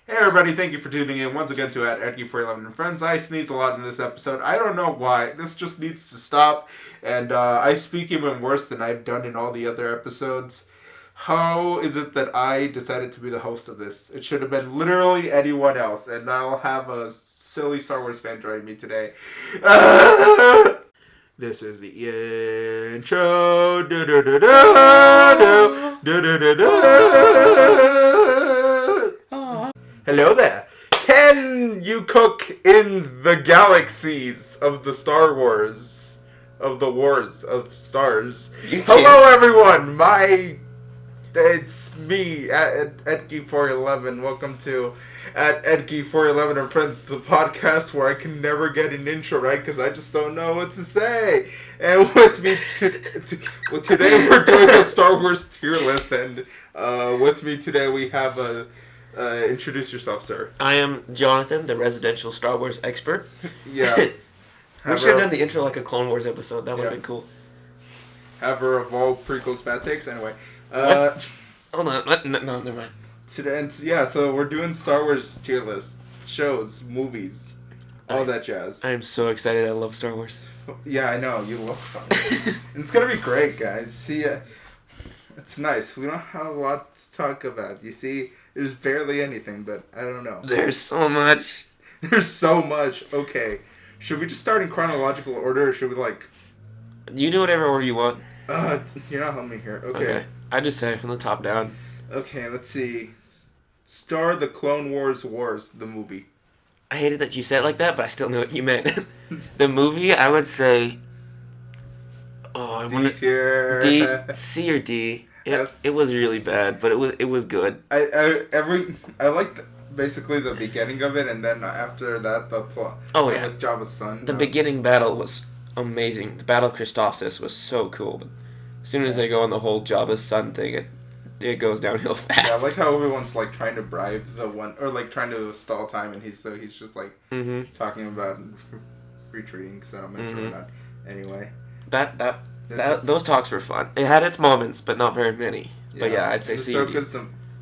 Hey everybody, thank you for tuning in once again to at Edgy411 and Friends. I sneeze a lot in this episode. I don't know why. This just needs to stop. And I speak even worse than I've done in all the other episodes. How is it that I decided to be the host of this? It should have been literally anyone else. And I'll have a silly Star Wars fan join me today. This is the intro. Hello there. Can you cook in the galaxies of the Star Wars? Of the Wars of Stars? You Hello, can't. everyone! It's me, at Edgy411. Welcome to at Edgy411 and Friends, the podcast where I can never get an intro right because I just don't know what to say. And with me today, we're doing a Star Wars tier list, and with me today we have a. Introduce yourself, sir. I am Jonathan, the residential Star Wars expert. Yeah. We should have done the intro like a Clone Wars episode. That would have been cool. Have her evolve prequels bad takes. Anyway. Hold on. What? No, never mind. Today, so we're doing Star Wars tier list. Shows, movies, all that jazz. I am so excited. I love Star Wars. Yeah, I know. You love Star Wars. It's going to be great, guys. See, it's nice. We don't have a lot to talk about. You see, there's barely anything, but I don't know. There's so much. There's so much. Okay. Should we just start in chronological order, or should we, like... You do whatever order you want. You're not helping me here. Okay. I just say from the top down. Okay, let's see. Star the Clone Wars Wars, the movie. I hated that you said it like that, but I still knew what you meant. The movie, I would say... Oh, I want tier. D, C or D. It was really bad, but it was good. I liked basically the beginning of it, and then after that the plot. Oh yeah, with Jabba's son. The beginning battle was amazing. The Battle of Christophsis was so cool. But as soon as they go on the whole Jabba's son thing, it goes downhill fast. Yeah, I like how everyone's like trying to bribe the one, or like trying to stall time, and he's just like talking about retreating settlements or whatnot. Anyway. Those talks were fun. It had its moments, but not very many. Yeah, but yeah, I'd say C. Ahsoka's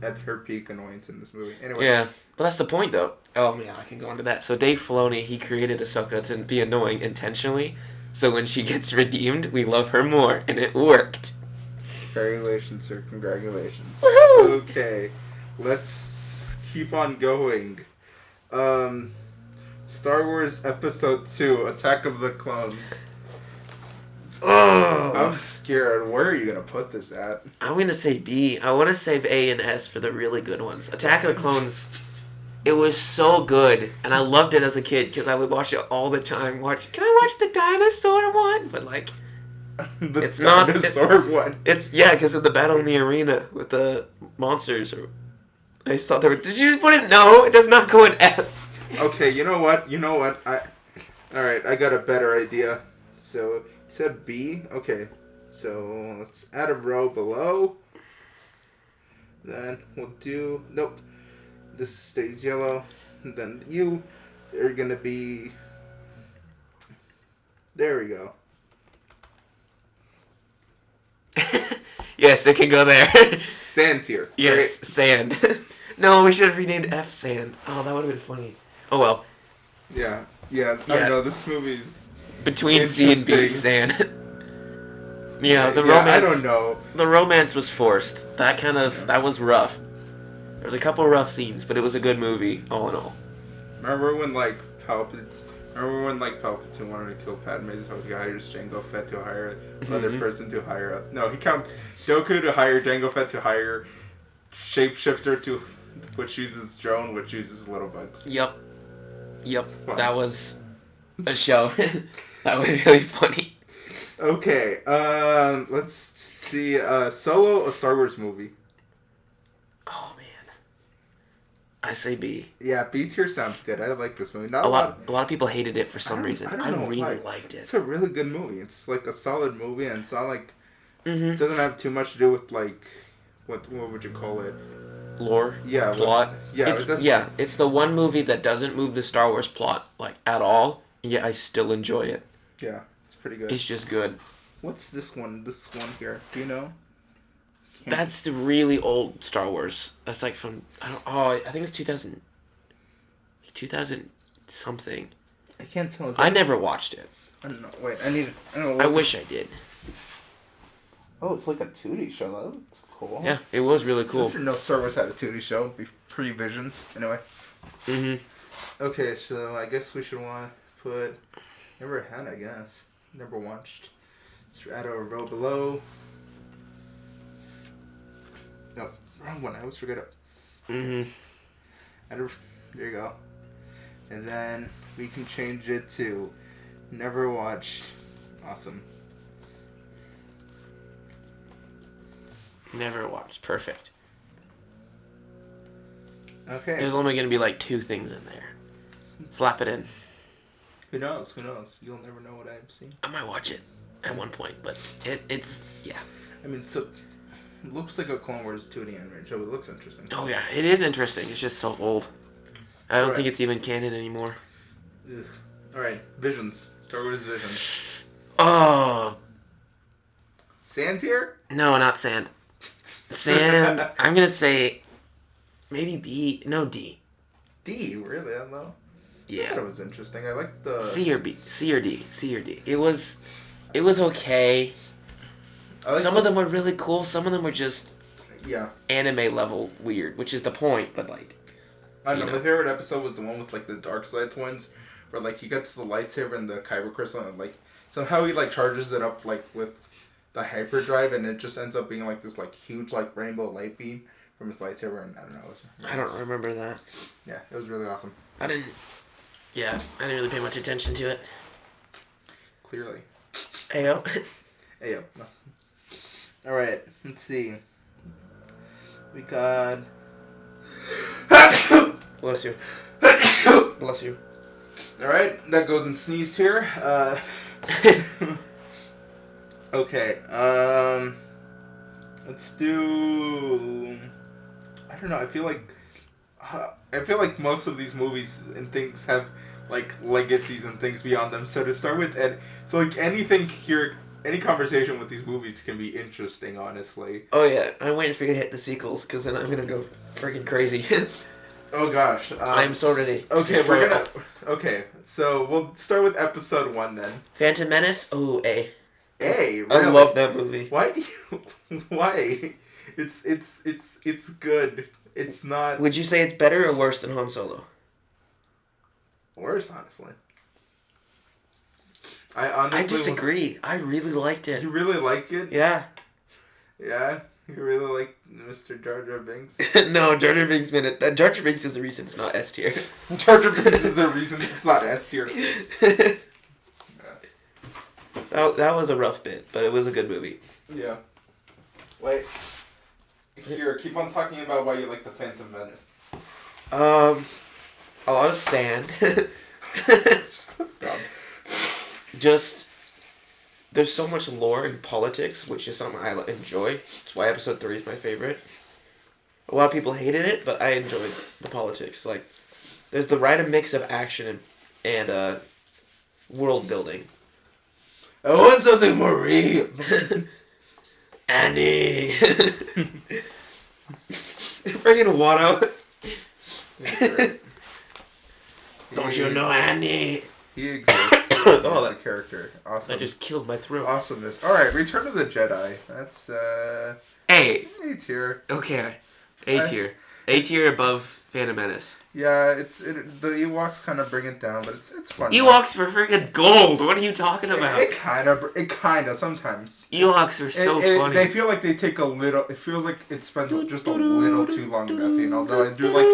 at her peak annoyance in this movie. Anyway. Yeah, but that's the point, though. Oh man, I can go into that. So Dave Filoni, he created Ahsoka to be annoying intentionally. So when she gets redeemed, we love her more, and it worked. Congratulations, sir. Congratulations. Woohoo! Okay, let's keep on going. Star Wars Episode 2, Attack of the Clones. Oh, I'm scared. Where are you gonna put this at? I'm gonna say B. I want to save A and S for the really good ones. Attack of the Clones. It was so good, and I loved it as a kid because I would watch it all the time. Can I watch the dinosaur one? But like, it's not dinosaur one. It's because of the battle in the arena with the monsters. I thought they were. Did you just put it? No, it does not go in F. Okay, you know what? All right, I got a better idea. So. Said B. Okay, so let's add a row below. Then we'll do nope. This stays yellow. And then you are gonna be. There we go. Yes, it can go there. Sand tier. Yes, right? Sand. No, we should have renamed F Sand. Oh, that would have been funny. Oh well. Yeah. I know this movie's. Between C and B, Sand. The romance. I don't know. The romance was forced. That was rough. There was a couple rough scenes, but it was a good movie, all in all. Remember when Palpatine wanted to kill Padme, so he hires Jango Fett to hire another person to hire he counts Dooku to hire Jango Fett to hire Shapeshifter which uses drone, which uses little bugs. Yep. Fun. That was a show. That was really funny. Okay, let's see. Solo, a Star Wars movie. Oh man, I say B. Yeah, B tier sounds good. I like this movie. A lot of people hated it for some reason. I really liked it. It's a really good movie. It's like a solid movie, and it's not like it doesn't have too much to do with like what would you call it? Lore. Yeah. Plot. Yeah. It's the one movie that doesn't move the Star Wars plot like at all. Yeah, I still enjoy it. Yeah, it's pretty good. It's just good. What's this one? This one here. Do you know? That's the really old Star Wars. That's like from I think it's 2000. 2000 something. I can't tell. I never watched it. I don't know. Wait, I don't I know. wish I did. Oh, it's like a 2D show. That looks cool. Yeah, it was really I cool. didn't know Star Wars had a 2D show pre-Visions. Anyway. Mm-hmm. Okay, so I guess we should want to put... Never had, I guess. Never watched. Let's add a row below. No, wrong one. I always forget it. Mm-hmm. There you go. And then we can change it to never watched. Awesome. Never watched. Perfect. Okay. There's only going to be like 2 things in there. Slap it in. Who knows? Who knows? You'll never know what I've seen. I might watch it at one point, but it's yeah. I mean, so it looks like a Clone Wars 2D animated show. It looks interesting. Oh yeah, it is interesting. It's just so old. I don't Right. think it's even canon anymore. Ugh. All right, Visions. Star Wars Visions. Oh Sand tier? no, not sand. Sand. I'm gonna say maybe B. No D. D, really? I don't know. I thought Yeah. it was interesting. I like the... C or B. C or D. C or D. It was okay. I like Some of them were really cool. Some of them were just Yeah. anime level weird, which is the point. But like, I don't You know. know. My favorite episode was the one with like the dark side twins, where like he gets the lightsaber and the kyber crystal, and like somehow he like charges it up like with the hyperdrive, and it just ends up being like this like huge like rainbow light beam from his lightsaber, and I don't know. I don't remember that. Yeah, it was really awesome. I didn't really pay much attention to it. Clearly. Ayo. Hey yo. No. All right. Let's see. We got. Bless you. Bless you. All right. That goes in sneeze here. Okay. Let's do. I don't know. I feel like most of these movies and things have like legacies and things beyond them. So to start with, so like anything here, any conversation with these movies can be interesting. Honestly. Oh yeah, I'm waiting for you to hit the sequels because then I'm gonna go freaking crazy. Oh gosh. I'm so ready. Okay, Destroy we're gonna. all. Okay, so we'll start with episode 1 then. Phantom Menace. Oh, A. Hey, I really? love that movie. Why do you? Why? It's good. It's not Would you say it's better or worse than Han Solo? worse, honestly. I honestly. I disagree. I really liked it. You really like it? Yeah. Yeah. You really like Mr. Jar Jar Binks? No, Jar Jar Binks made it. Jar Jar Binks is the reason it's not S tier. Jar Jar Binks is the reason it's not S tier. That was a rough bit, but it was a good movie. Yeah. Wait. Here, keep on talking about why you like the Phantom Menace. A lot of sand. Dumb. Just there's so much lore and politics, which is something I enjoy. That's why episode 3 is my favorite. A lot of people hated it, but I enjoyed the politics. Like, there's the right mix of action and world building. I want something more real. Annie. Freaking Watto. Don't you know Annie? He exists. Oh, as a character. Awesome. That just killed my throat. Awesomeness. Alright, Return of the Jedi. That's, A. A tier. Okay. A tier. A tier above Phantom Menace. Yeah, the Ewoks kind of bring it down, but it's fun. Ewoks were freaking gold. What are you talking about? It kind of sometimes. Ewoks are so funny. They feel like they take a little. It feels like it spends just a little too long in that scene. Although I do like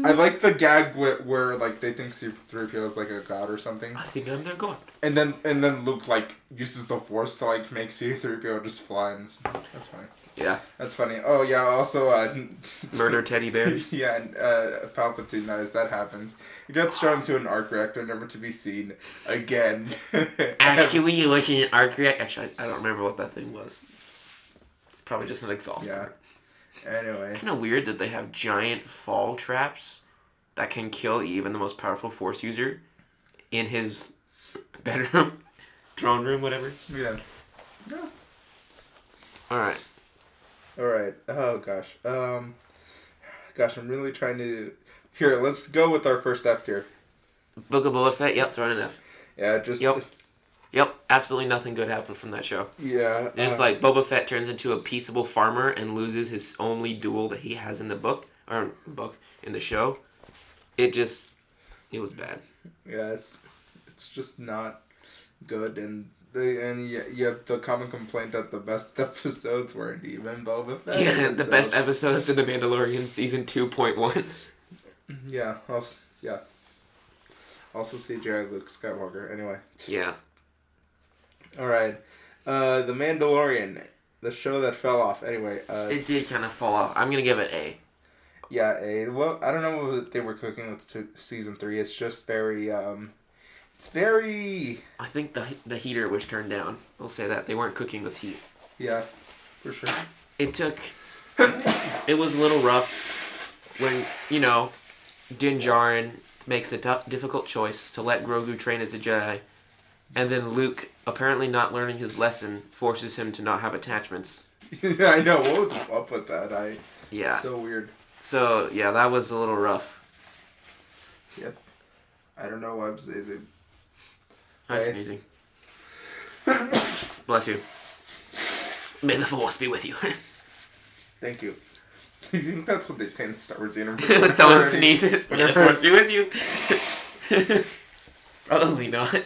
I like the gag where like they think C-3PO is like a god or something. I think I'm their god. And then Luke like uses the Force to like make C-3PO just fly. And that's funny. Yeah. That's funny. Oh yeah. Also, Murder teddy bears. Yeah, and Palpatine, as that happens, he gets thrown into an arc reactor, never to be seen again. Actually, it was an arc reactor. Actually, I don't remember what that thing was. It's probably just an exhaust. Yeah. Anyway. Kind of weird that they have giant fall traps that can kill even the most powerful Force user in his bedroom, throne room, whatever. Yeah. Yeah. All right. All right. Oh gosh. Gosh, I'm really trying to. Here, let's go with our first F tier. Book of Boba Fett. Yep, throw it an F. Yeah, just Yep, absolutely nothing good happened from that show. yeah. Just like Boba Fett turns into a peaceable farmer and loses his only duel that he has in the in the show. It was bad. Yeah, it's just not good, and you have the common complaint that the best episodes weren't even Boba Fett. Yeah, episodes. the best episodes in The Mandalorian season 2.1. Yeah, also CGI Luke Skywalker. Anyway. Yeah. All right, The Mandalorian, the show that fell off. Anyway, It did kind of fall off. I'm gonna give it A. Yeah, A. Well, I don't know what they were cooking with season 3. It's just very it's very. I think the heater was turned down. We'll say that they weren't cooking with heat. Yeah, for sure. It was a little rough when Din Djarin makes the difficult choice to let Grogu train as a Jedi, and then Luke, apparently not learning his lesson, forces him to not have attachments. Yeah, I know. What was up with that? Yeah. So weird. So yeah, that was a little rough. Yep. I don't know why I'm sneezing. I'm sneezing. Bless you. May the Force be with you. Thank you. You think that's what they say in the Star Wars universe? When someone sneezes, may the Force be with you. Probably not.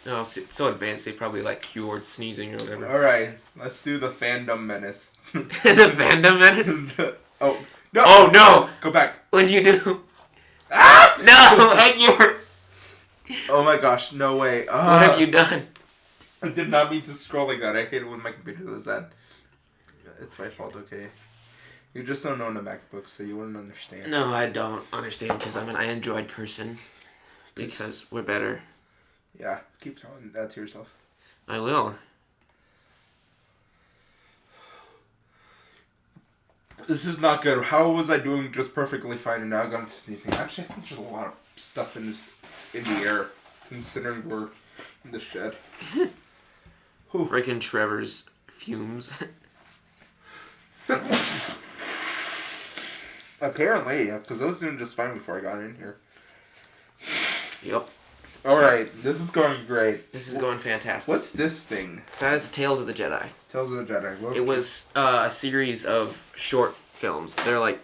No, so advanced they probably like cured sneezing or whatever. Alright, let's do the Fandom Menace. The Fandom Menace? Oh, no! Oh no! Go back. What'd you do? Ah! No! Edgar! Oh my gosh, no way. What have you done? I did not mean to scroll like that. I hate it when my computer does that. It's my fault, okay? You just don't own a MacBook, so you wouldn't understand. No, I don't understand because I'm an Android person. Because we're better. Yeah, keep telling that to yourself. I will. This is not good. How was I doing just perfectly fine and now I got into sneezing? Actually, I think there's a lot of stuff in the air, considering we're in the shed. Freaking Trevor's fumes. Apparently, yeah, because I was doing just fine before I got in here. Yep. Alright, this is going great. This is going fantastic. What's this thing? That is Tales of the Jedi. Tales of the Jedi. It was a series of short films. They're like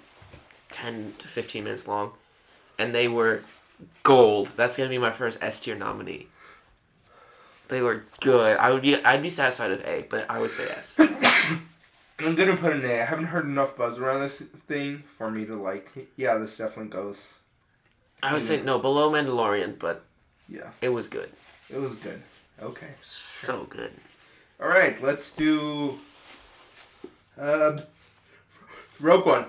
10 to 15 minutes long. And they were gold. That's going to be my first S tier nominee. They were good. I'd be satisfied with A, but I would say S. I'm gonna put an A. I haven't heard enough buzz around this thing for me to like. Yeah, this definitely goes. I would say no, below Mandalorian, but yeah, it was good. It was good. Okay. So good. All right, let's do. Rogue One.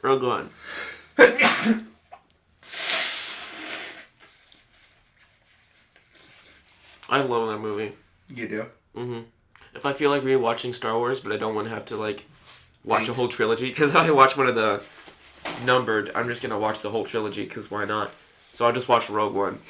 Rogue One. I love that movie. You do? Mm-hmm. If I feel like rewatching Star Wars, but I don't want to have to like watch a whole trilogy, because if I watch one of the numbered, I'm just gonna watch the whole trilogy because why not? So I'll just watch Rogue One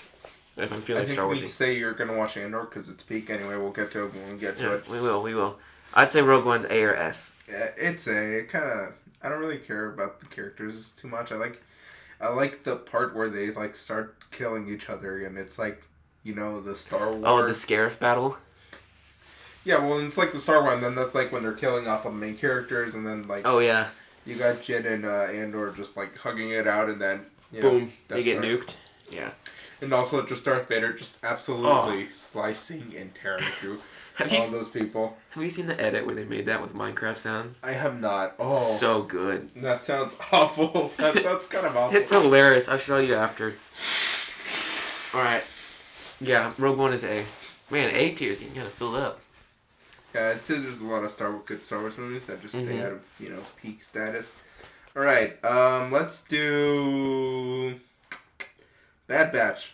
if I'm feeling Star Wars. I think say you're gonna watch Andor because it's peak anyway. We'll get to it when we get to it. We will. I'd say Rogue One's A or S. Yeah, it's A. It kind of. I don't really care about the characters too much. I like the part where they like start killing each other, and it's like, the Star Wars. Oh, the Scarif battle. Yeah, well, it's like the Star Wars, and then that's like when they're killing off of the main characters, and then like. Oh yeah. You got Jyn and Andor just like hugging it out, and then boom, they get nuked. Yeah. And also just Darth Vader just absolutely slicing and tearing through all those people. Have you seen the edit where they made that with Minecraft sounds? I have not. Oh, so good. That sounds awful. That sounds kind of awful. It's hilarious. I'll show you after. All right. Yeah, Rogue One is A. Man, A tiers, you can kind of fill up. Yeah, I'd say there's a lot of good Star Wars movies that just stay out of peak status. All right, let's do Bad Batch.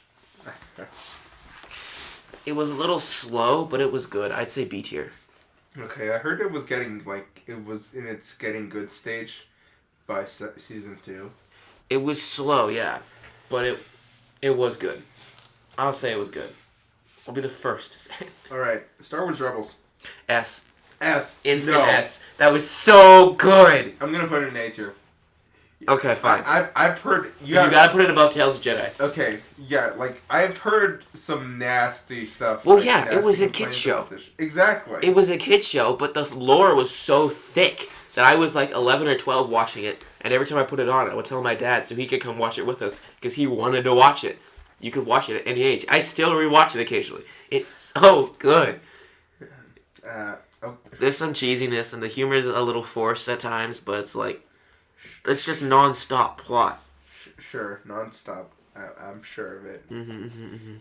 It was a little slow, but it was good. I'd say B tier. Okay, I heard it was getting in its getting good stage by season 2. It was slow, yeah, but it was good. I'll say it was good. I'll be the first to say it. All right, Star Wars Rebels. S. S. Instant No. S. That was so good. I'm gonna put it in A tier. Okay, fine. I've heard You gotta put it above Tales of Jedi. Okay, yeah, like I've heard some nasty stuff. Well, like, yeah, it nasty was a complaints kid's show. about this. Exactly. It was a kid's show, but the lore was so thick that I was like 11 or 12 watching it, and every time I put it on, I would tell my dad so he could come watch it with us because he wanted to watch it. You could watch it at any age. I still rewatch it occasionally. It's so good. Oh, There's some cheesiness, and the humor is a little forced at times, but it's like, it's just non-stop plot. sure, nonstop. I'm sure of it. In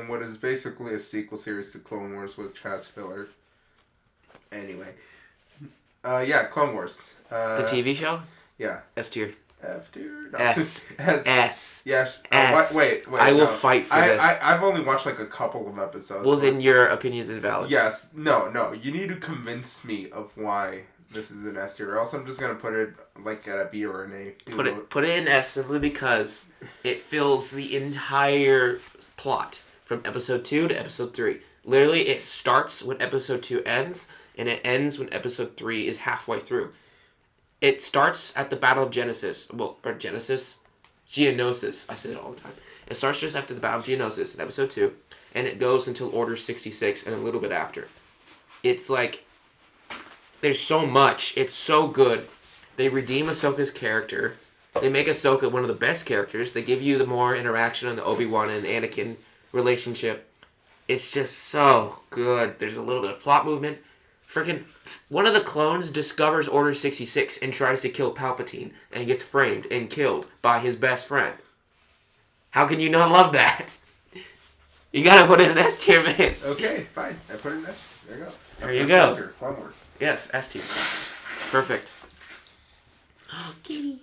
what is basically a sequel series to Clone Wars, which has filler. Anyway, yeah, Clone Wars. The TV show? Yeah. S tier. F tier. No. S. S. Yes. S. Wait. I will fight for this. I've only watched like a couple of episodes. Well, then your opinion's invalid. Yes. No. You need to convince me of why this is an S tier, or else I'm just gonna put it like at a B or an A. Put it in S simply because it fills the entire plot from episode 2 to episode 3. Literally, it starts when episode 2 ends, and it ends when episode 3 is halfway through. It starts at the Battle of Geonosis. Geonosis. I say that all the time. It starts just after the Battle of Geonosis in episode 2, and it goes until Order 66 and a little bit after. It's like, there's so much. It's so good. They redeem Ahsoka's character. They make Ahsoka one of the best characters. They give you the more interaction on the Obi-Wan and Anakin relationship. It's just so good. There's a little bit of plot movement. Freaking one of the clones discovers Order 66 and tries to kill Palpatine and gets framed and killed by his best friend. How can you not love that? You gotta put it in S tier, man. Okay, fine. I put it in S. There you go. There you go. Clone Wars. Yes, S tier. Perfect. Oh, kitty.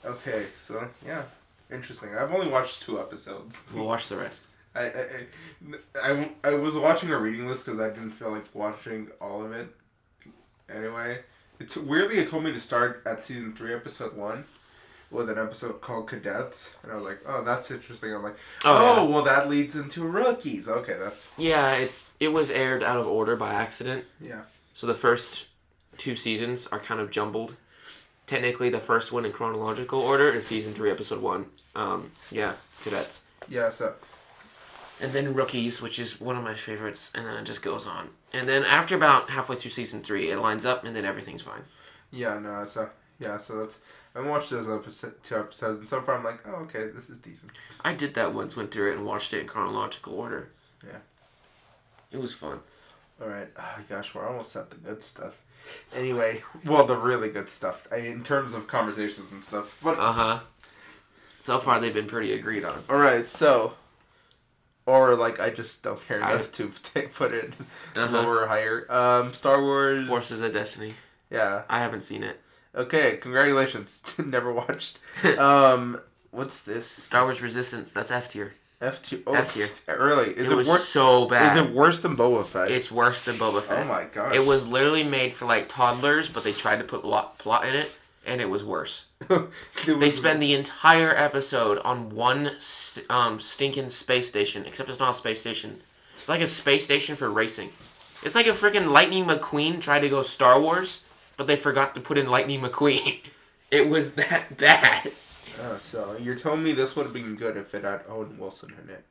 Okay, so yeah, interesting. I've only watched 2 episodes. We'll watch the rest. I was watching a reading list because I didn't feel like watching all of it. Anyway, weirdly it told me to start at season 3, episode 1, with an episode called Cadets, and I was like, oh, that's interesting. I'm like, yeah. Well, that leads into Rookies. Okay, that's it was aired out of order by accident. Yeah. So the first 2 seasons are kind of jumbled. Technically, the first one in chronological order is season 3, episode 1. Yeah, Cadets. Yeah, so. And then Rookies, which is one of my favorites, and then it just goes on. And then after about halfway through season 3, it lines up, and then everything's fine. Yeah, no, so that's. I watched those 2 episodes, and so far I'm like, oh, okay, this is decent. I did that once, went through it, and watched it in chronological order. Yeah. It was fun. Alright, oh gosh, we're almost at the good stuff. Anyway, well, the really good stuff, in terms of conversations and stuff. But so far, they've been pretty agreed on. Alright, so. Or, like, I just don't care enough to put it lower or higher. Star Wars. Forces of Destiny. Yeah. I haven't seen it. Okay, congratulations. Never watched. What's this? Star Wars Resistance. That's F tier. F tier. Oh, F tier. Really? It was so bad. Is it worse than Boba Fett? It's worse than Boba Fett. Oh my god. It was literally made for like toddlers, but they tried to put plot in it, and it was worse. They spend the entire episode on one stinking space station, except it's not a space station. It's like a space station for racing. It's like a freaking Lightning McQueen tried to go Star Wars, but they forgot to put in Lightning McQueen. It was that bad. So you're telling me this would have been good if it had Owen Wilson in it?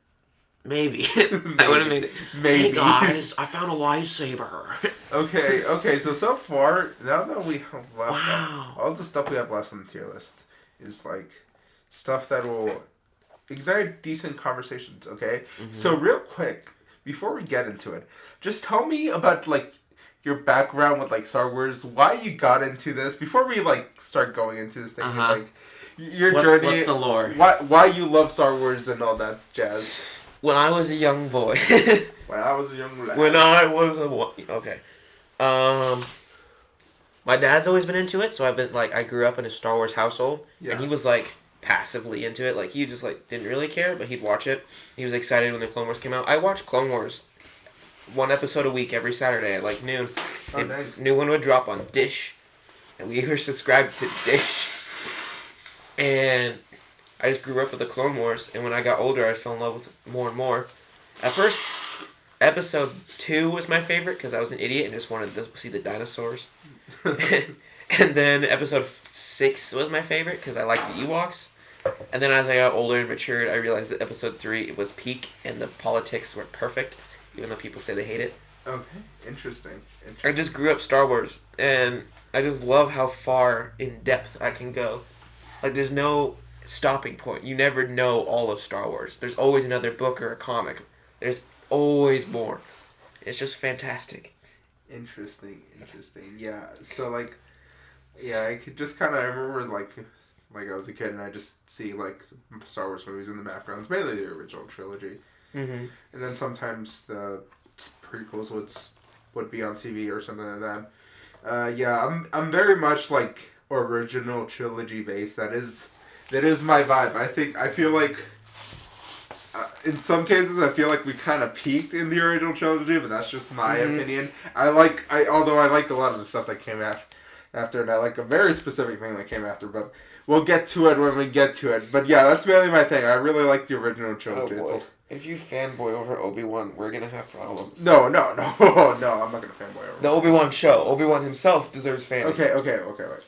Maybe. I would have made it. Maybe. Hey guys, I found a lightsaber. Okay, so far, now that we have left, Wow. all the stuff we have left on the tier list is like stuff that will ignite decent conversations, okay? Mm-hmm. So real quick, before we get into it, just tell me about like your background with like Star Wars, why you got into this, before we like start going into this thing, like your journey. What's the lore? Why you love Star Wars and all that jazz. When I was a young boy. When I was a young lad. When I was a okay. My dad's always been into it, so I've been like I grew up in a Star Wars household, and he was like passively into it. Like he just like didn't really care, but he'd watch it. He was excited when the Clone Wars came out. I watched Clone Wars 1 episode a week every Saturday at like noon. Oh, nice. New one would drop on Dish, and we were subscribed to Dish. And I just grew up with the Clone Wars, and when I got older, I fell in love with it more and more. At first, episode 2 was my favorite because I was an idiot and just wanted to see the dinosaurs. And then episode 6 was my favorite because I liked the Ewoks. And then as I got older and matured, I realized that episode 3 it was peak and the politics were perfect, even though people say they hate it. Okay, interesting. I just grew up Star Wars, and I just love how far in depth I can go. Like, there's no stopping point. You never know all of Star Wars. There's always another book or a comic. There's always more. It's just fantastic. Interesting. Yeah. So like, yeah, I could just kind of I remember like I was a kid and I just see like Star Wars movies in the background. It's mainly the original trilogy, Mm-hmm. and then sometimes the prequels would be on TV or something like that. Yeah, I'm very much like original trilogy based. That is my vibe. I feel like in some cases I feel like we kind of peaked in the original trilogy, but that's just my opinion. Although I like a lot of the stuff that came after, and I like a very specific thing that came after, but we'll get to it when we get to it. But yeah, that's mainly my thing. I really like the original trilogy. Oh boy. If you fanboy over Obi-Wan, we're gonna have problems. No, I'm not gonna fanboy over. The Obi-Wan show. Obi-Wan himself deserves fanboy. Okay, wait.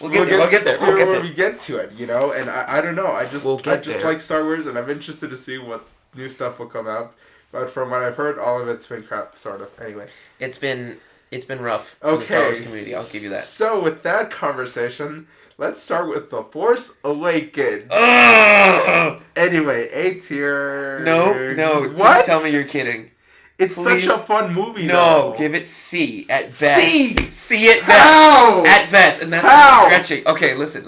We'll get there. When we get to it, you know, and I don't know. I just there. like Star Wars, and I'm interested to see what new stuff will come out. But from what I've heard, all of it's been crap, sort of. Anyway, it's been rough for the Star Wars community. I'll give you that. So with that conversation, let's start with The Force Awakens. Anyway, A tier. No. What? Please tell me you're kidding. It's Please. such a fun movie. No, though. give it C at best. C at best. How? At best, and that's How? stretching. Okay, listen.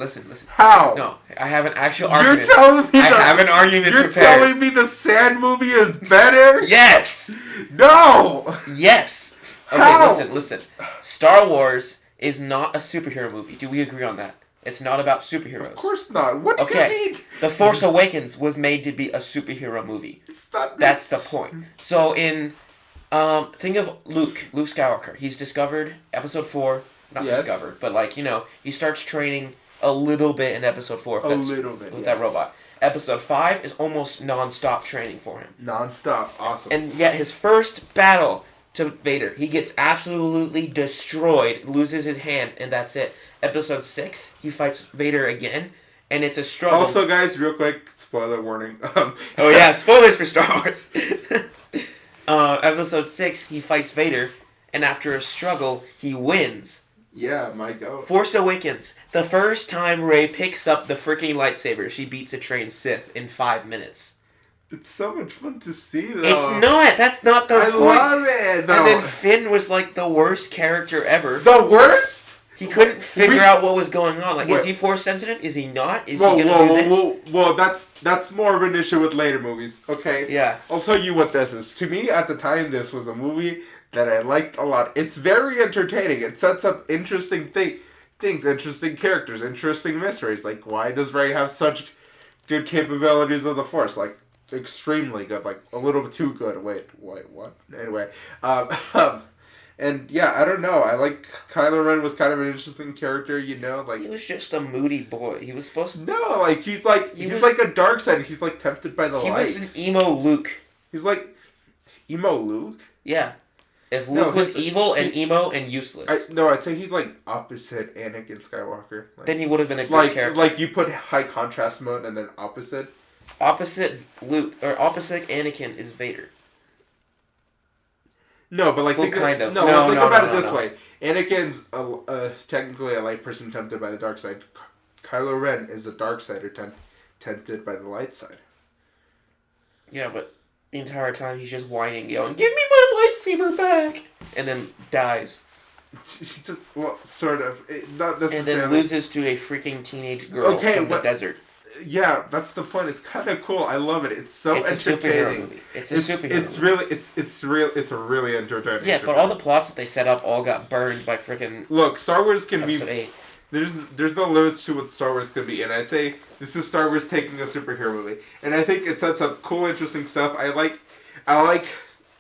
How? No, I have an actual argument. You're telling me I have an argument You're prepared. telling me the Sand movie is better? Yes. No. Yes. Okay, How? listen. Star Wars is not a superhero movie. Do we agree on that? It's not about superheroes. Of course not. What do you mean? The Force Awakens was made to be a superhero movie. It's not. That's the point. So think of Luke Skywalker. He's discovered episode 4, not Yes. discovered, but like, you know, he starts training a little bit in episode 4 with that robot. Episode 5 is almost non-stop training for him. Non-stop. Awesome. And yet his first battle to Vader, he gets absolutely destroyed, loses his hand, and that's it. Episode 6, he fights Vader again, and it's a struggle. Also, guys, real quick, spoiler warning. Oh yeah, spoilers for Star Wars. Episode 6, he fights Vader, and after a struggle, he wins. Yeah, my God. Force Awakens, the first time Rey picks up the freaking lightsaber, she beats a trained Sith in 5 minutes. It's so much fun to see, though. It's not. That's not the point. I love it. Though. And then Finn was like the worst character ever. The worst? He couldn't figure out what was going on. Like, is he force sensitive? Is he not? Is he gonna do this? Well, that's more of an issue with later movies. Okay. Yeah. I'll tell you what this is. To me, at the time, this was a movie that I liked a lot. It's very entertaining. It sets up interesting things, interesting characters, interesting mysteries. Like, why does Rey have such good capabilities of the Force? Like, extremely good. Like, a little bit too good. Wait, what? Anyway, and yeah, I don't know. I like Kylo Ren was kind of an interesting character, you know. Like, he was just a moody boy. He was supposed to. No, like he's like a dark side. He's like tempted by the light. He was an emo Luke. He's like emo Luke. Yeah. If Luke was evil and emo and useless. I'd say he's like opposite Anakin Skywalker. Like, then he would have been a good character. Like you put high contrast mode and then opposite. Opposite Luke or opposite Anakin is Vader. No, but like think about it this way. Anakin's technically a light person tempted by the dark side. Kylo Ren is a dark sider tempted by the light side. Yeah, but the entire time he's just whining, yelling, "Give me my lightsaber back!" and then dies. Well, sort of. Not necessarily. And then loses to a freaking teenage girl from the desert. Yeah, that's the point. It's kind of cool. I love it. It's so entertaining. It's a superhero movie. It's a really entertaining. Yeah, but all the plots that they set up all got burned by freaking. Look, Star Wars can Episode be. 8. There's no limits to what Star Wars can be, and I'd say this is Star Wars taking a superhero movie, and I think it sets up cool, interesting stuff. I like.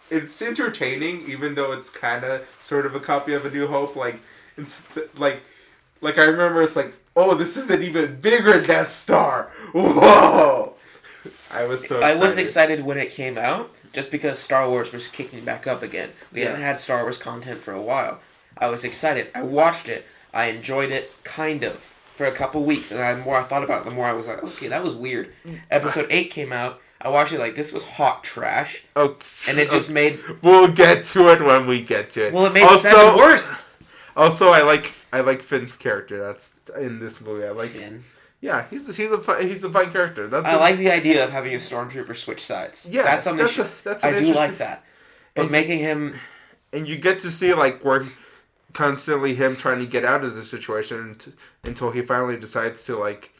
It's entertaining, even though it's kind of sort of a copy of A New Hope. Like, it's like I remember it's like, oh, this is an even bigger Death Star. Whoa! I was so excited. I was excited when it came out, just because Star Wars was kicking back up again. We haven't had Star Wars content for a while. I was excited. I watched it. I enjoyed it, kind of, for a couple weeks. And the more I thought about it, the more I was like, okay, that was weird. Episode 8 came out. I watched it like, this was hot trash. Oh, And it just made... We'll get to it when we get to it. Well, it made 7 worse. Also, I like Finn's character. That's in this movie. I like Finn. Yeah, he's a fine character. I like the idea of having a stormtrooper switch sides. Yeah, that's something I do like that. But and, making him... And you get to see, like, where constantly him trying to get out of the situation until he finally decides to, like,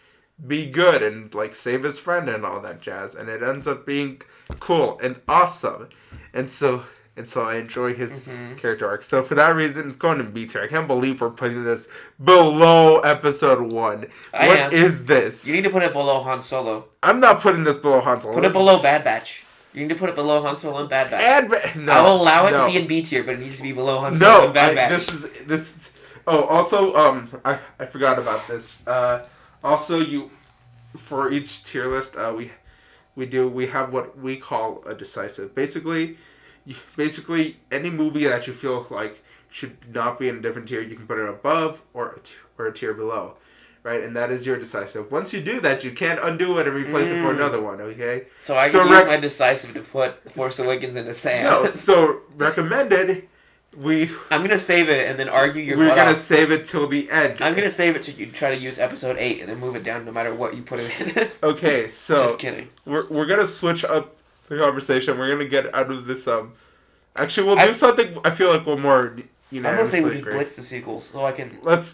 be good and, like, save his friend and all that jazz. And it ends up being cool and awesome. And so I enjoy his character arc. So for that reason, it's going to B tier. I can't believe we're putting this below episode 1. What is this? You need to put it below Han Solo. I'm not putting this below Han Solo. Put it below Bad Batch. You need to put it below Han Solo and Bad Batch. No, I'll allow it to be in B tier, but it needs to be below Han Solo and Bad Batch. This is. Oh, also, I forgot about this. Also, for each tier list, we have what we call a decisive. Basically, any movie that you feel like should not be in a different tier, you can put it above or a tier below, right? And that is your decisive. Once you do that, you can't undo it and replace it for another one, okay? So I can use my decisive to put Force Awakens into Sam. No, so recommended. I'm gonna save it and then argue your We're butt gonna off. Save it till the end. I'm gonna save it to you try to use episode 8 and then move it down no matter what you put it in. Okay, so just kidding. We're gonna switch up the conversation. We're gonna get out of this. Actually, we'll do something. I feel like we're more. I'm gonna say we just blitz the sequels so I can. Let's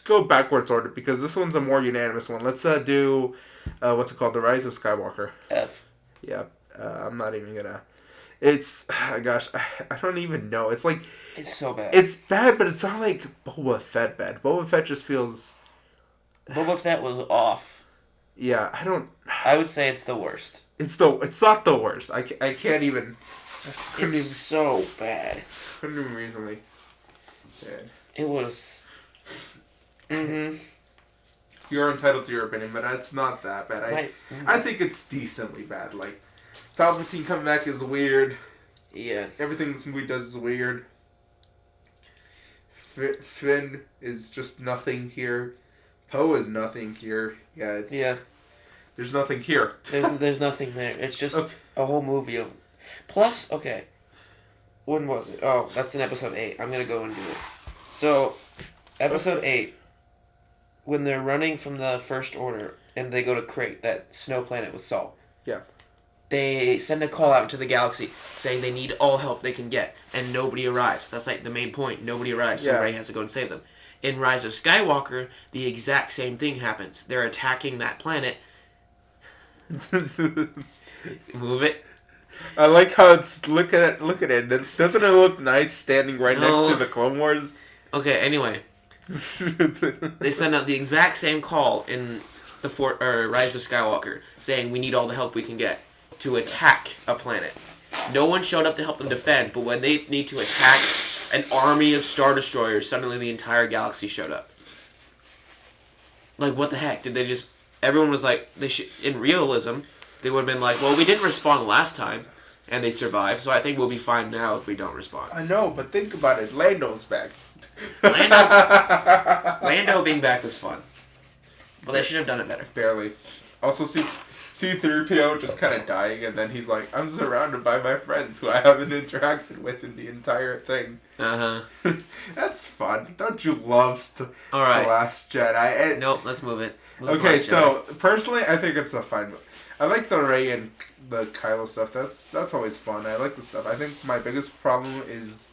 go backwards order because this one's a more unanimous one. Let's do what's it called? The Rise of Skywalker. F. Yeah. I'm not even gonna. It's gosh, I don't even know. It's like it's so bad. It's bad, but it's not like Boba Fett bad. Boba Fett just feels. Boba Fett was off. Yeah, I don't. I would say it's the worst. It's not the worst. I can't even. It's so bad. Couldn't even reasonably. Bad. It was. You're entitled to your opinion, but it's not that bad. I think it's decently bad. Like. Palpatine coming back is weird. Yeah. Everything this movie does is weird. Finn is just nothing here. Poe is nothing here. Yeah. There's nothing here. There's nothing there. It's just a whole movie of. Plus, okay. When was it? Oh, that's in episode 8. I'm gonna go and do it. So, episode 8, when they're running from the First Order and they go to Crate, that snow planet with Saul. Yeah. They send a call out into the galaxy saying they need all help they can get, and nobody arrives. That's like the main point. Nobody arrives, so Rey has to go and save them. In Rise of Skywalker, the exact same thing happens. They're attacking that planet. Move it. I like how it's look at it. Doesn't it look nice standing right next to the Clone Wars? Okay. Anyway, they send out the exact same call in the Rise of Skywalker, saying we need all the help we can get to attack a planet. No one showed up to help them defend, but when they need to attack an army of Star Destroyers, suddenly the entire galaxy showed up. Like, what the heck? Did they just... Everyone was like... In realism, they would have been like, well, we didn't respond last time, and they survived, so I think we'll be fine now if we don't respond. I know, but think about it. Lando's back. Lando being back was fun. But they should have done it better. Barely. Also, C-3PO just kind of dying, and then he's like, I'm surrounded by my friends who I haven't interacted with in the entire thing. Uh-huh. That's fun. Don't you love The Last Jedi? Nope, let's move it. Okay, so, personally, I think it's a fine movie. I like the Rey and the Kylo stuff. That's always fun. I like the stuff. I think my biggest problem is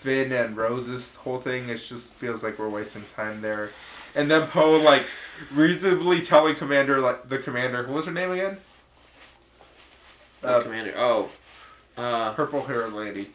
Finn and Rose's whole thing. It just feels like we're wasting time there. And then Poe, like, reasonably telling the commander, what was her name again? Commander, purple-haired lady.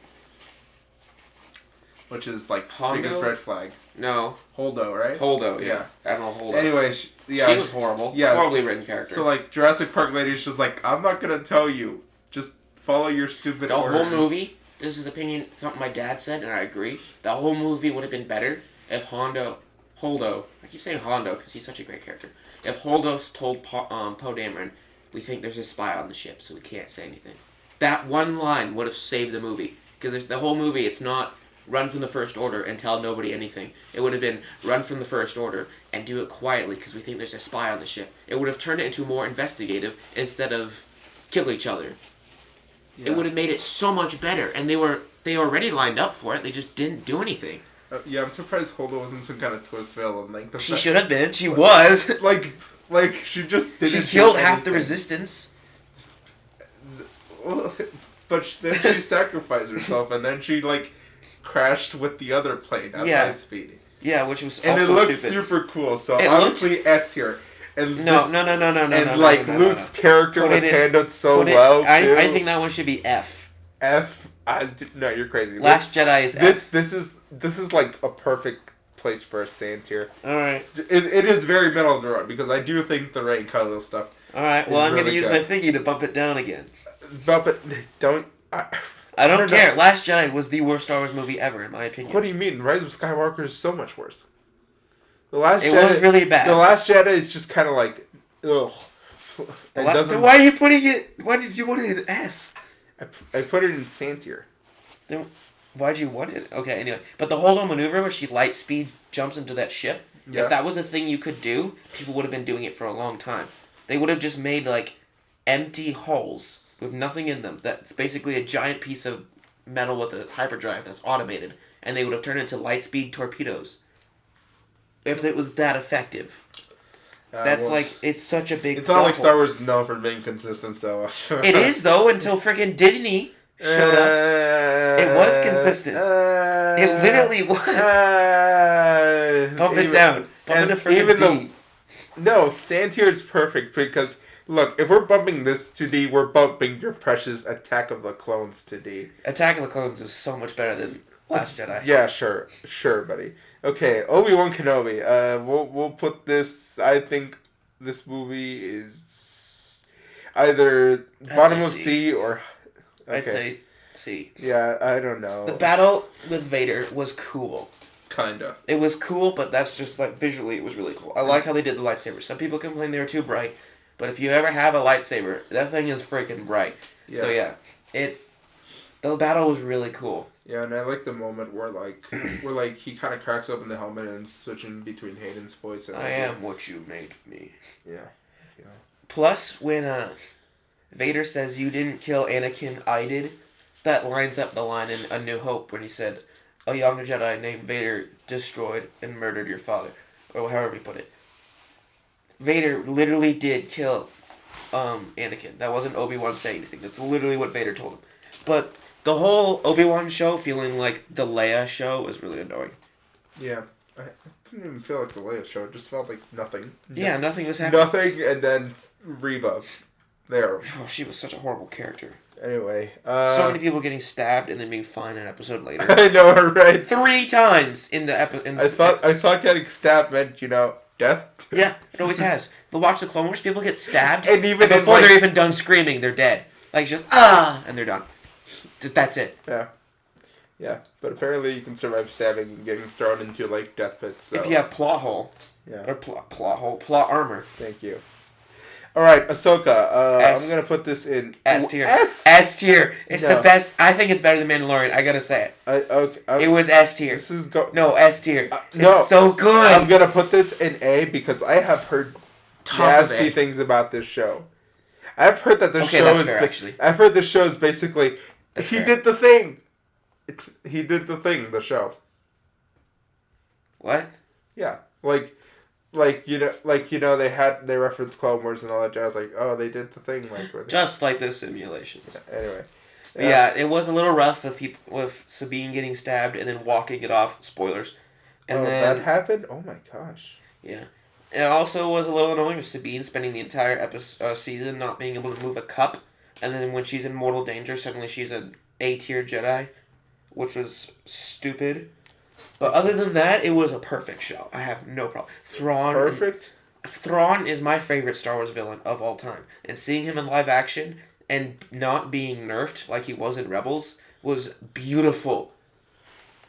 Which is, like, Hondo? biggest red flag. No. Holdo, right? Holdo, yeah. Admiral Holdo. Anyway, she was horrible. Yeah. Horribly written character. So, like, Jurassic Park lady's just like, I'm not gonna tell you. Just follow your stupid orders. The whole movie, this is opinion, something my dad said, and I agree. The whole movie would have been better if Holdo, I keep saying Hondo because he's such a great character. If Holdo told Poe Dameron, we think there's a spy on the ship, so we can't say anything. That one line would have saved the movie. Because the whole movie, it's not run from the First Order and tell nobody anything. It would have been run from the First Order and do it quietly because we think there's a spy on the ship. It would have turned it into more investigative instead of kill each other. Yeah. It would have made it so much better, and they already lined up for it. They just didn't do anything. Yeah, I'm surprised Holdo wasn't some kind of twist villain. Like She should have been. She was. Like she just didn't. She killed do half the anything. resistance. Well, but then she sacrificed herself, and then she like crashed with the other plane at light speed. Yeah, which was and also it looks stupid. super cool. So It obviously S tier. And No. Luke's character was handled so well too. I think that one should be F. No, you're crazy. Last Jedi is F. This is like a perfect place for a sand tier. All right. It is very middle of the road because I do think the Rey and Kylo stuff. All right. Well, I'm really gonna use good. my thingy to bump it down again. But don't. I don't care. Last Jedi was the worst Star Wars movie ever, in my opinion. What do you mean? Rise of Skywalker is so much worse. The Last It Jedi was really bad. The Last Jedi is just kind of like, ugh. Then why are you putting it? Why did you want it in S? I put it in sand tier. Then why'd you want it? Okay, anyway. But the Holdo maneuver where she light speed jumps into that ship, Yeah. if that was a thing you could do, people would have been doing it for a long time. They would have just made like empty holes with nothing in them. That's basically a giant piece of metal with a hyperdrive that's automated, and they would have turned into light speed torpedoes. If it was that effective. It's such a big. It's not like Star Wars is known for being consistent, so. It is though until freaking Disney showed up. It was consistent. It literally was. Bump it down. Bump it to freaking D. No, sand tier is perfect because look, if we're bumping this to D, we're bumping your precious Attack of the Clones to D. Attack of the Clones is so much better than Last Jedi. Yeah, sure, buddy. Okay, Obi-Wan Kenobi. We'll put this. I think this movie is either bottom of C or. Okay. I'd say C. Yeah, I don't know. The battle with Vader was cool. Kinda. It was cool, but that's just like visually, it was really cool. I like how they did the lightsabers. Some people complain they were too bright, but if you ever have a lightsaber, that thing is freaking bright. Yeah. So yeah, the battle was really cool. Yeah, and I like the moment where he kind of cracks open the helmet and switching between Hayden's voice and. I am what you made me. Yeah. Plus, when Vader says you didn't kill Anakin, I did, that lines up the line in A New Hope when he said, a young Jedi named Vader destroyed and murdered your father, or however he put it. Vader literally did kill Anakin. That wasn't Obi-Wan saying anything. That's literally what Vader told him. But the whole Obi-Wan show feeling like the Leia show was really annoying. Yeah. I didn't even feel like the Leia show. It just felt like nothing. Yeah, nothing was happening. Nothing, and then Reva. There. Oh, she was such a horrible character. Anyway. So many people getting stabbed and then being fine an episode later. I know, right? 3 times in the episode. I thought getting stabbed meant, death. Yeah, it always has. But watch the Clone Wars, people get stabbed, and even and before they're even done screaming, they're dead. Like, just, and they're done. That's it. Yeah, but apparently you can survive stabbing and getting thrown into, death pits. So. If you have plot hole. Yeah. Or plot armor. Thank you. Alright, Ahsoka. S. I'm going to put this in... S tier. S tier. It's the best. I think it's better than Mandalorian. I gotta say it. It was S tier. This is No, S tier. No. It's so good. I'm going to put this in A because I have heard nasty things about this show. I've heard that this show is... fair, actually. I've heard this show is basically... He did the thing. He did the thing, the show. What? Yeah. They referenced Clone Wars and all that jazz. Like, oh, they did the thing. Just like the simulations. Anyway. Yeah, it was a little rough with Sabine getting stabbed and then walking it off. Spoilers. And then that happened? Oh my gosh. Yeah. It also was a little annoying with Sabine spending the entire season not being able to move a cup. And then when she's in mortal danger, suddenly she's an A-tier Jedi, which was stupid. But other than that, it was a perfect show. I have no problem. Perfect? Thrawn is my favorite Star Wars villain of all time. And seeing him in live action and not being nerfed like he was in Rebels was beautiful.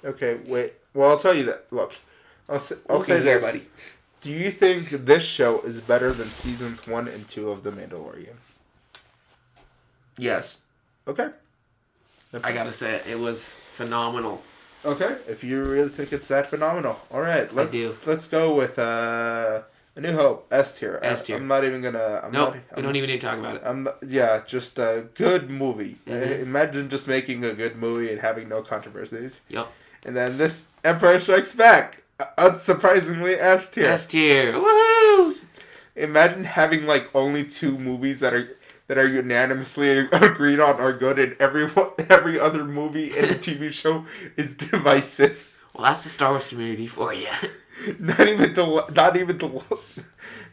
Okay, wait. Well, I'll tell you that. Look, I'll say this. Buddy. Do you think this show is better than seasons 1 and 2 of The Mandalorian? Yes. Okay. I gotta say it. It was phenomenal. Okay, if you really think it's that phenomenal. All right, do. let's go with A New Hope, S tier. S tier. I'm not even gonna. Nope, we don't even need to talk about it. Yeah, just a good movie. Mhm. Imagine just making a good movie and having no controversies. Yep. And then this Empire Strikes Back, unsurprisingly S tier. S tier. Woohoo! Imagine having like only two movies that are unanimously agreed on are good, and every other movie and TV show is divisive. Well, that's the Star Wars community for you. Not even the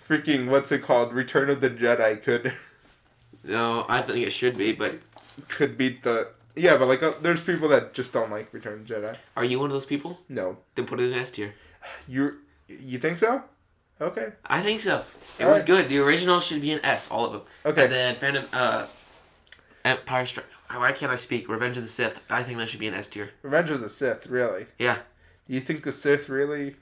freaking what's it called? Return of the Jedi No, I think it should be, but could beat the yeah, but like there's people that just don't like Return of the Jedi. are you one of those people? No, Then put it in S tier. You think so? Okay. I think so. It All was right. good. The original should be an S, all of them. Okay. And then Empire Strike. Why can't I speak? Revenge of the Sith. I think that should be an S tier. Revenge of the Sith, really? Yeah. Do you think the Sith really?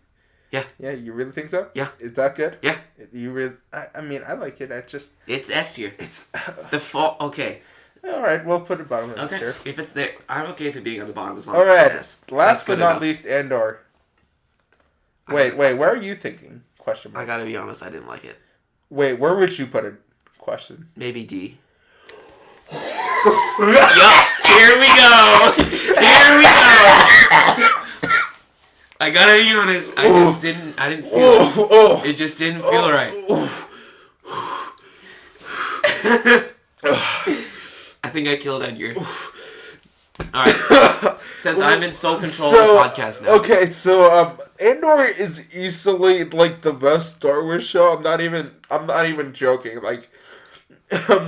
Yeah. Yeah, you really think so? Yeah. Is that good? Yeah. You really? I mean, I like it. I just It's S tier. it's. The fall. Okay. All right, we'll put it bottom of Okay. this here. If it's there, I'm okay with it being on the bottom as long All as it's right. an S. Last That's but good not enough. least, Andor. I Wait, gotta- where are you thinking? Question I mark. gotta be honest. I didn't like it. Wait, where would you put it? Question. Maybe D. Yup. Here we go. Here we go. I gotta be honest. I didn't feel it. Oh, It just didn't feel right. I think I killed Edgar. Alright. Since I'm in sole control of the podcast now. Okay, so Andor is easily like the best Star Wars show. I'm not even joking. Like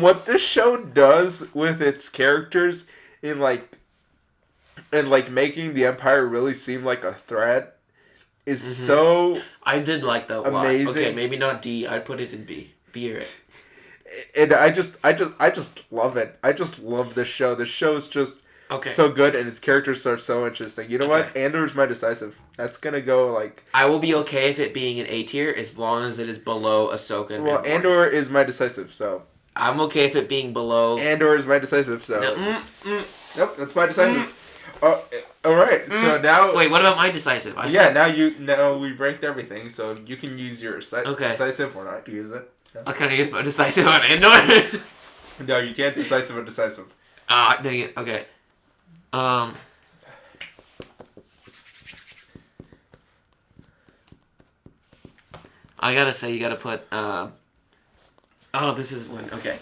what this show does with its characters in like making the Empire really seem like a threat is Mhm. so I did like that a lot. Amazing. Okay, maybe not D. I'd put it in B. B or A. and I just love it. I just love this show. This show is just Okay. so good and its characters are so interesting. You know what? Okay. Andor's my decisive. That's gonna go like I will be okay if it being an A tier as long as it is below Ahsoka and well, Mandalorian. Andor is my decisive, so I'm okay if it being below. Andor is my decisive, so No, Nope, that's my decisive. Oh, all right. So now Wait, what about my decisive? I yeah, said, now we ranked everything, so you can use your Okay. decisive or not use it. I kind of use my decisive on Andor. No, you can't decisive or decisive. Ah, dang it. Okay. I gotta say, you gotta put, oh, this is one, okay.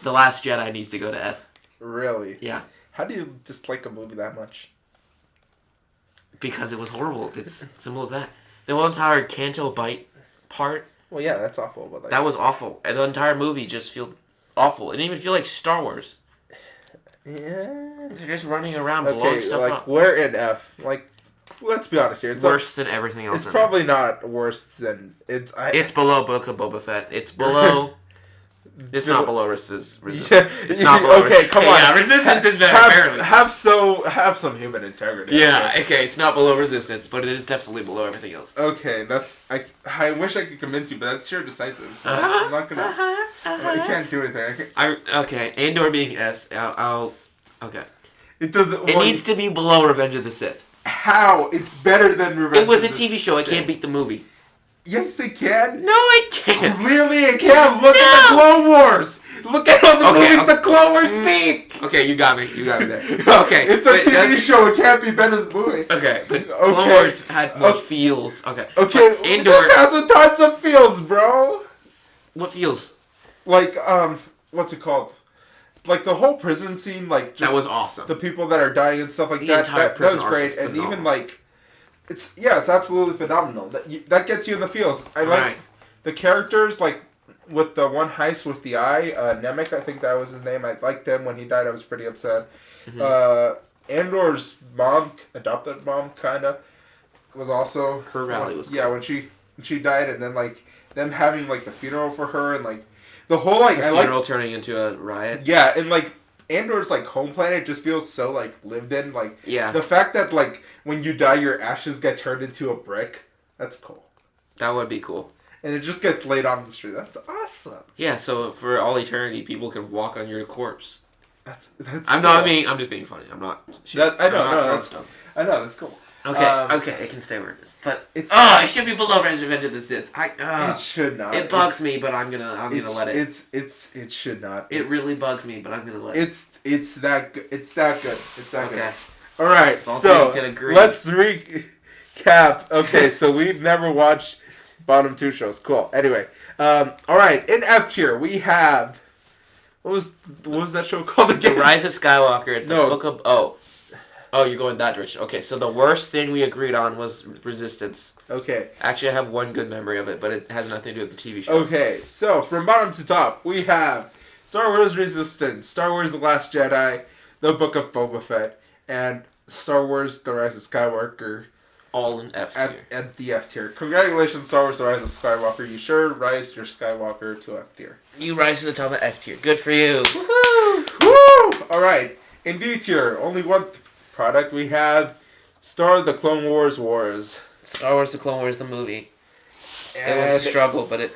The Last Jedi needs to go to F. Really? Yeah. How do you dislike a movie that much? Because it was horrible. It's simple as that. The whole entire Canto Bite part, Well, yeah, that's awful, but like that was awful. And the entire movie just felt awful. It didn't even feel like Star Wars. yeah. They're just running around blowing Okay, stuff like up. we're in F. Like, let's be honest here. It's Worse than everything else. It's in probably not worse than it's. It's below Book of Boba Fett. It's below. It's not below Resistance. Yeah, It's not below. okay, come Hey, on. Yeah, Resistance is better. Apparently. Have some human integrity. Yeah. Okay. It's not below Resistance, but it is definitely below everything else. Okay, that's I wish I could convince you, but that's your decisive. So Uh-huh, I'm not gonna. I can't do anything. Okay. Andor being S. I'll. Okay. It doesn't. It needs to be below Revenge of the Sith. How? It's better than Revenge. It was a of the TV show. It Sith. can't beat the movie. Yes, it can. No, it can't. Clearly, it can. Look at the Clone Wars. Look at all the Okay, movies okay. the Clone Wars beat. Okay, you got me. You got me there. Okay. It's a but TV does- show. It can't be better than the movie. Okay, but Okay. Clone Wars had more Okay. feels. Okay. Okay, But Andor. this has a tons of feels, bro. What feels? Like, what's it called? Like the whole prison scene, like just That was awesome. the people that are dying and stuff like The that. entire That prison was arc great, was and even phenomenal. like, it's absolutely phenomenal. That gets you in the feels. I like Right. the characters, like with the one heist with the eye, Nemec, I think that was his name. I liked him when he died. I was pretty upset. Mhm. Andor's mom, adopted mom, kinda, was also Her rally was yeah cool. when she died, and then like them having like the funeral for her and like the whole like The I like funeral turning into a riot. yeah, and like Andor's like home planet just feels so like lived in. Like Yeah, the fact that like when you die, your ashes get turned into a brick. That's cool, that would be cool. and it just gets laid on the street. That's awesome. Yeah, so for all eternity, people can walk on your corpse. That's I'm cool. not being. I'm just being funny. I'm not. I know. I'm not throwing That's, stones. I know. That's cool. Okay, okay, it can stay where it is. But It's it should be below Revenge of the Sith. it should not. It bugs me, but I'm gonna let it. It should not. It really bugs me, but I'm gonna let it. It's that good. It's that good. It's that good. Okay. All right. So So we can agree. let's recap. Okay, so we've never watched bottom two shows. Cool. Anyway, all right. In F tier, we have what was that show called The again? Rise of Skywalker. The No. Book of Oh, you're going that direction. Okay, so the worst thing we agreed on was Resistance. Okay. Actually, I have one good memory of it, but it has nothing to do with the TV show. Okay. So from bottom to top, we have Star Wars Resistance, Star Wars The Last Jedi, The Book of Boba Fett, and Star Wars The Rise of Skywalker. All in F tier. At the F tier. Congratulations, Star Wars The Rise of Skywalker. You sure raised your Skywalker to F tier. You rise to the top of F tier. Good for you. Woohoo! Woo! Alright. In D tier, only one product we have. The Clone Wars Wars. Star Wars The Clone Wars, the movie. It was a struggle, but it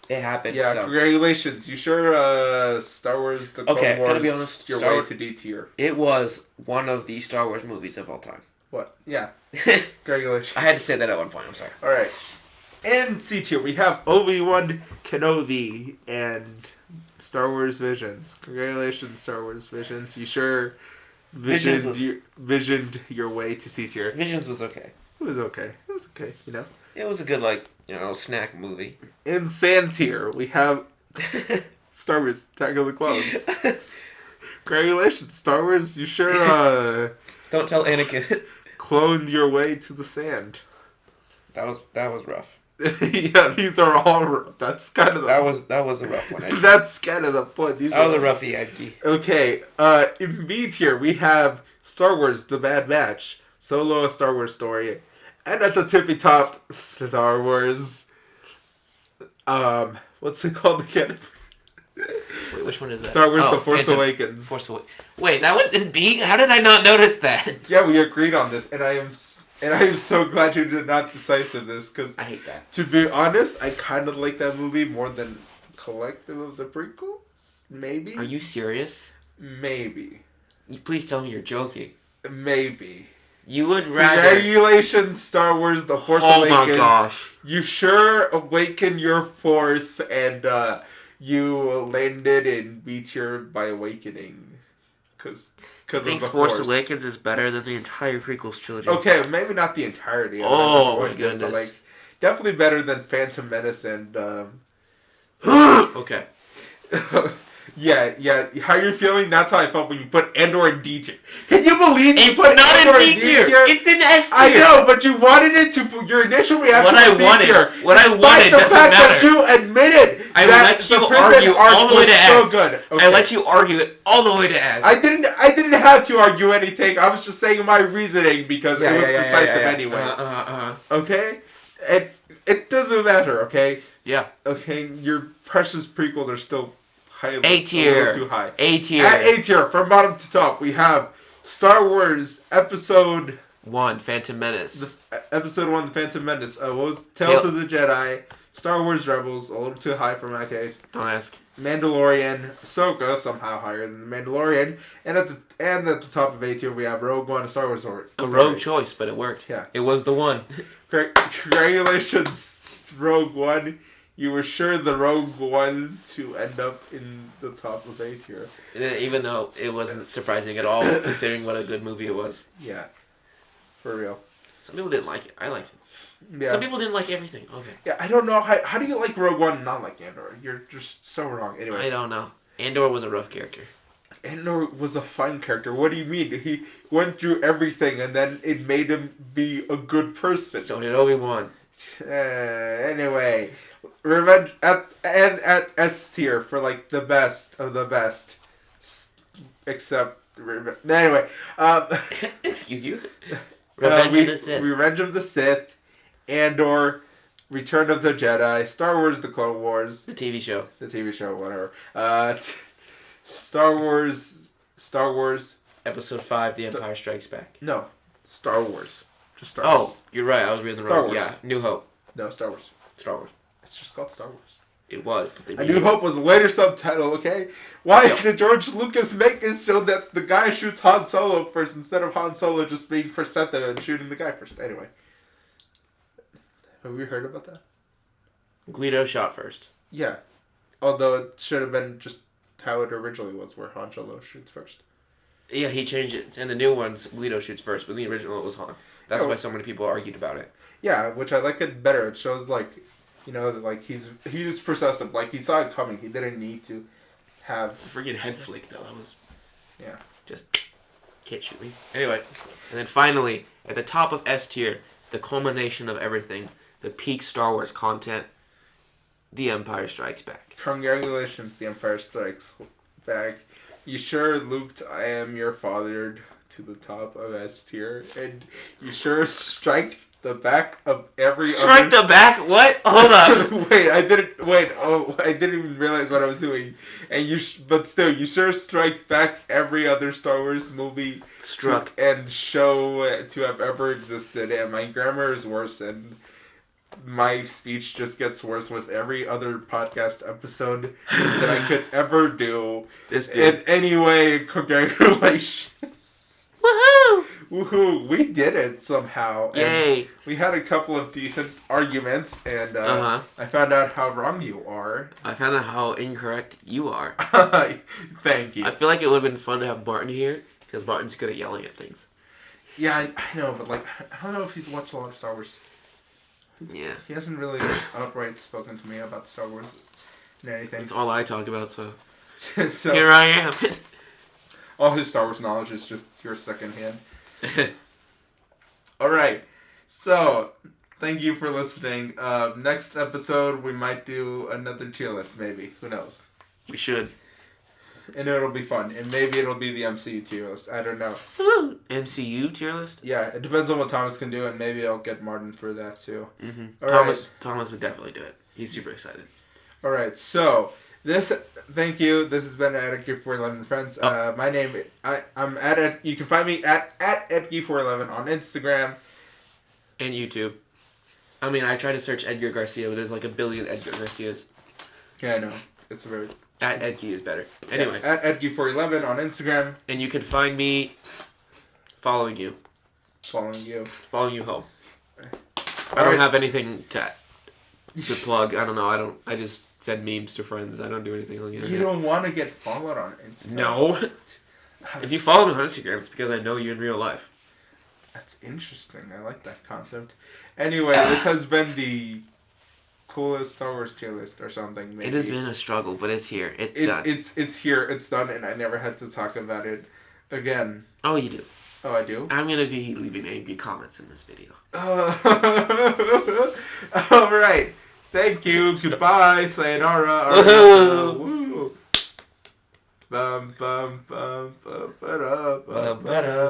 happened. Yeah, so. congratulations. You sure Star Wars The Clone Okay, Wars gotta be honest, your Star way Wars- to D tier? It was one of the Star Wars movies of all time. What? Yeah. I Congratulations. had to say that at one point. I'm sorry. Alright. In C tier, we have Obi-Wan Kenobi and Star Wars Visions. Congratulations, Star Wars Visions. You sure visioned your way to C tier. Visions was okay. It was okay. It was okay, you know. It was a good, snack movie. In Sand tier, we have Star Wars Attack of the Clones. Congratulations, Star Wars. You sure Don't tell Anakin. cloned your way to the sand. That was rough. Yeah, these are all. That's kind of the. That was a rough one. Actually. That's kind of the point. These That was are- a rough EIP. Okay, in B tier we have Star Wars: The Bad Batch, Solo: A Star Wars Story, and at the tippy top, Star Wars. What's it called again? Wait, which one is that? Star Wars: Oh, The Force Phantom- Awakens. Force Awakens. Wait, that one's in B? How did I not notice that? Yeah, we agreed on this, and I am so glad you did not decisive this because, I hate that. to be honest, I kind of like that movie more than Collective of the Prequels. Maybe. Are you serious? Maybe. Please tell me you're joking. Maybe. You would rather... Congratulations, Star Wars: The Force Oh Awakens. my gosh. You sure awaken your force, and you landed in B tier by awakening, because of Thinks the Force force. Awakens is better than the entire prequels trilogy. Okay, maybe not the entirety. Of Oh, my it, goodness. But definitely better than Phantom Menace and. Okay. Yeah. How you're feeling? That's how I felt when you put Andor in D tier. Can you believe you It's put not Andor in D tier. It's in S tier. I know, but you wanted it to. Your initial reaction What I was D wanted- tier. what I Despite wanted the doesn't fact matter. that you admitted I that let the you prison argue arc all the way was to so S. good. Okay. I let you argue it all the way to S. I didn't have to argue anything. I was just saying my reasoning because it was decisive anyway. Okay, it doesn't matter. Okay. Yeah. Okay, your precious prequels are still high. A tier. A little too high. A tier. At A tier, from bottom to top, we have Star Wars Episode 1, Phantom Menace. Episode 1, The Phantom Menace. What was Tales of the Jedi? Star Wars Rebels, a little too high for my taste. Don't ask. Mandalorian, Ahsoka, somehow higher than the Mandalorian, and at the top of A tier we have Rogue One, a Star Wars story. A rogue choice, but it worked. Yeah. It was the one. Congratulations, Rogue One. You were sure the Rogue One to end up in the top of A tier. Even though it wasn't surprising at all, considering what a good movie it was. Yeah, for real. Some people didn't like it. I liked it. Yeah. Some people didn't like everything. Okay. Yeah, I don't know how do you like Rogue One and not like Andor? You're just so wrong. I Anyway, don't know. Andor was a rough character. Andor was a fine character. What do you mean? He went through everything and then it made him be a good person. So did Obi-Wan. Anyway, Revenge at S tier for like the best of the best, except anyway. Excuse you. Revenge of the Sith. Revenge of the Sith, Andor, Return of the Jedi, Star Wars: The Clone Wars, The TV show. the TV show, whatever. Star Wars. Episode 5, The Empire Strikes Back. No, Star Wars. Just Star Wars. Oh, you're right. I was reading the Star wrong. Wars. Yeah, New Hope. No, Star Wars. Star Wars. It's just called Star Wars. It was, but they A New Hope was a later subtitle, okay? Why did George Lucas make it so that the guy shoots Han Solo first instead of Han Solo just being perceptive and shooting the guy first? Anyway. Have you heard about that? Guido shot first. Yeah. Although it should have been just how it originally was, where Han Solo shoots first. Yeah, he changed it. In the new ones, Guido shoots first, but in the original it was Han. That's Yeah, why so many people argued about it. Yeah, which I like it better. It shows, like, you know, like he's perceptive. Like, he saw it coming. He didn't need to have... Freaking head flick, though. That was... Yeah. Just... Can't shoot me. Anyway. And then finally, at the top of S tier, the culmination of everything, the peak Star Wars content, The Empire Strikes Back. Congratulations, The Empire Strikes Back. You sure looped I Am Your Father to the top of S tier, and you sure strike the back of every Strike other... the back? What? Hold up. Wait, I didn't even realize what I was doing. And but still, you sure strike back every other Star Wars movie Struck. and show to have ever existed. And my grammar is worse, and my speech just gets worse with every other podcast episode that I could ever do. This dude. And anyway, congratulations. Woohoo! Woohoo! We did it somehow. And Yay. we had a couple of decent arguments, and Uh-huh. I found out how wrong you are. I found out how incorrect you are. Thank you. I feel like it would have been fun to have Barton here, because Barton's good at yelling at things. Yeah, I know, but like, I don't know if he's watched a lot of Star Wars. Yeah. He hasn't really outright spoken to me about Star Wars and anything. That's all I talk about, so... So Here I am. all his Star Wars knowledge is just your secondhand. Alright, so thank you for listening. Next episode, we might do another tier list, maybe. Who knows? We should. And it'll be fun. And maybe it'll be the MCU tier list. I don't know. MCU tier list? Yeah, it depends on what Thomas can do, and maybe I'll get Martin for that too. Mm-hmm. All Thomas would definitely do it. He's super excited. Alright, so thank you. This has been Edkey411 Friends. My name, I'm you can find me at Edkey411 on Instagram. And YouTube. I mean, I tried to search Edgar Garcia, but there's like a billion Edgar Garcias. Yeah, I know. It's a very... At Edkey is better. Anyway. Yeah, at Edkey411 on Instagram. And you can find me following you. Following you. Following you home. I don't have anything to plug. I don't know. I just send memes to friends. I don't do anything on the internet. You don't want to get followed on Instagram. No. If you follow me on Instagram, it's because I know you in real life. That's interesting. I like that concept. Anyway, this has been the coolest Star Wars tier list or something. Maybe. It has been a struggle, but it's here. It's done. It's here. It's done, and I never had to talk about it again. Oh, you do. Oh, I do? I'm going to be leaving angry comments in this video. Alright. Thank you. Goodbye. Sayonara. Woohoo! Woo. Bum, bum, bum, bum, ba-da, bum, ba-da.